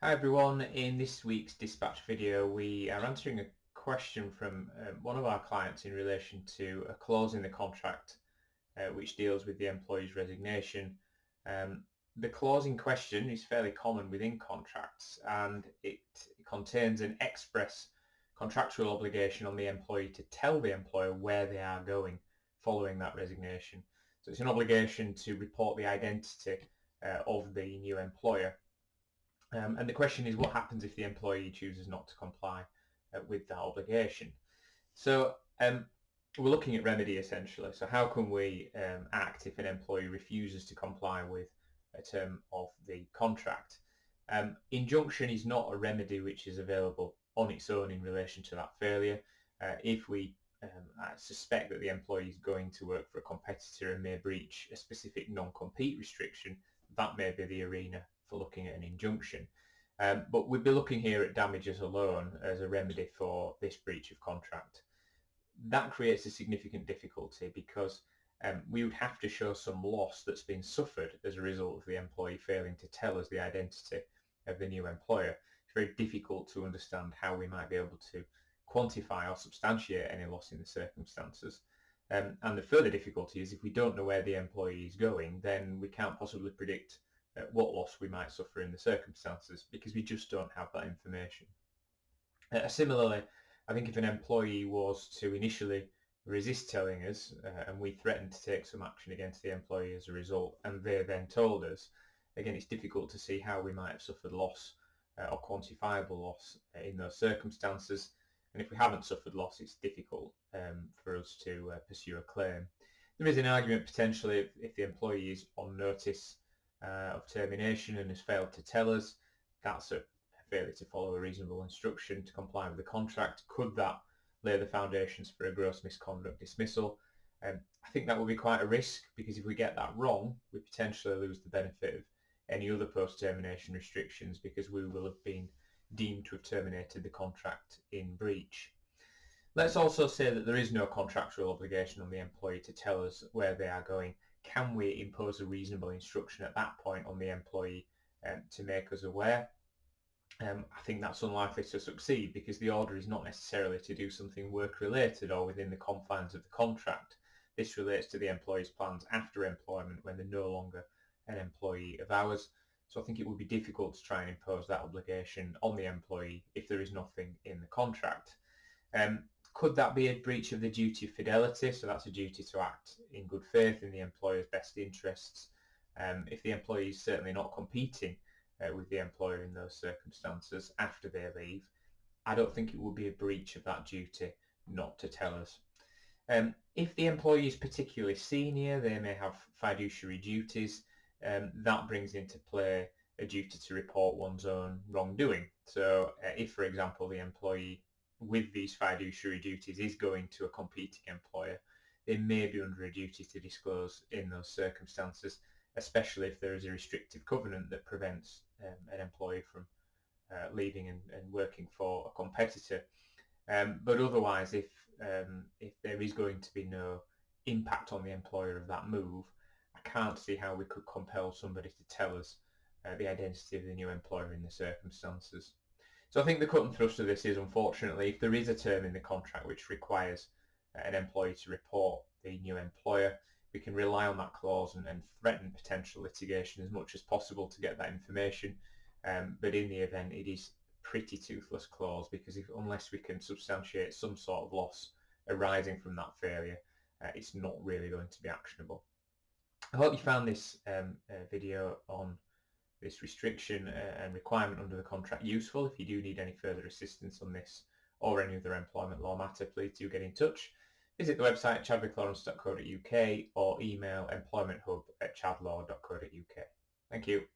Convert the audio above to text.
Hi everyone, in this week's dispatch video we are answering a question from one of our clients in relation to a clause in the contract which deals with the employee's resignation. The clause in question is fairly common within contracts and it contains an express contractual obligation on the employee to tell the employer where they are going following that resignation. So it's an obligation to report the identity of the new employer. And the question is, what happens if the employee chooses not to comply with that obligation? So we're looking at remedy essentially. So how can we act if an employee refuses to comply with a term of the contract? Injunction is not a remedy which is available on its own in relation to that failure. If we suspect that the employee is going to work for a competitor and may breach a specific non-compete restriction, that may be the arena for looking at an injunction. But we'd be looking here at damages alone as a remedy for this breach of contract. That creates a significant difficulty because we would have to show some loss that's been suffered as a result of the employee failing to tell us the identity of the new employer. It's very difficult to understand how we might be able to quantify or substantiate any loss in the circumstances. And the further difficulty is if we don't know where the employee is going, then we can't possibly predict what loss we might suffer in the circumstances because we just don't have that information. Similarly, I think if an employee was to initially resist telling us and we threatened to take some action against the employee as a result and they then told us, again it's difficult to see how we might have suffered loss or quantifiable loss in those circumstances, and if we haven't suffered loss it's difficult for us to pursue a claim. There is an argument potentially if the employee is on notice of termination and has failed to tell us, that's a failure to follow a reasonable instruction to comply with the contract. Could that lay the foundations for a gross misconduct dismissal? I think that will be quite a risk because if we get that wrong, we potentially lose the benefit of any other post-termination restrictions because we will have been deemed to have terminated the contract in breach. Let's also say that there is no contractual obligation on the employee to tell us where they are going. Can we impose a reasonable instruction at that point on the employee to make us aware? I think that's unlikely to succeed because the order is not necessarily to do something work-related or within the confines of the contract. This relates to the employee's plans after employment when they're no longer an employee of ours. So I think it would be difficult to try and impose that obligation on the employee if there is nothing in the contract. Could that be a breach of the duty of fidelity? So that's a duty to act in good faith in the employer's best interests. If the employee is certainly not competing with the employer in those circumstances after they leave, I don't think it would be a breach of that duty not to tell us. If the employee is particularly senior, they may have fiduciary duties. That brings into play a duty to report one's own wrongdoing. So if, for example, the employee with these fiduciary duties is going to a competing employer, they may be under a duty to disclose in those circumstances, especially if there is a restrictive covenant that prevents an employee from leaving and working for a competitor. But otherwise, if there is going to be no impact on the employer of that move, I can't see how we could compel somebody to tell us the identity of the new employer in the circumstances. So I think the cut and thrust of this is, unfortunately, if there is a term in the contract which requires an employee to report the new employer, we can rely on that clause and threaten potential litigation as much as possible to get that information. But in the event, it is a pretty toothless clause because unless we can substantiate some sort of loss arising from that failure, it's not really going to be actionable. I hope you found this video on this restriction and requirement under the contract useful. If you do need any further assistance on this or any other employment law matter, please do get in touch. Visit the website chadwicklawrence.co.uk or email employmenthub@chadlaw.co.uk. Thank you.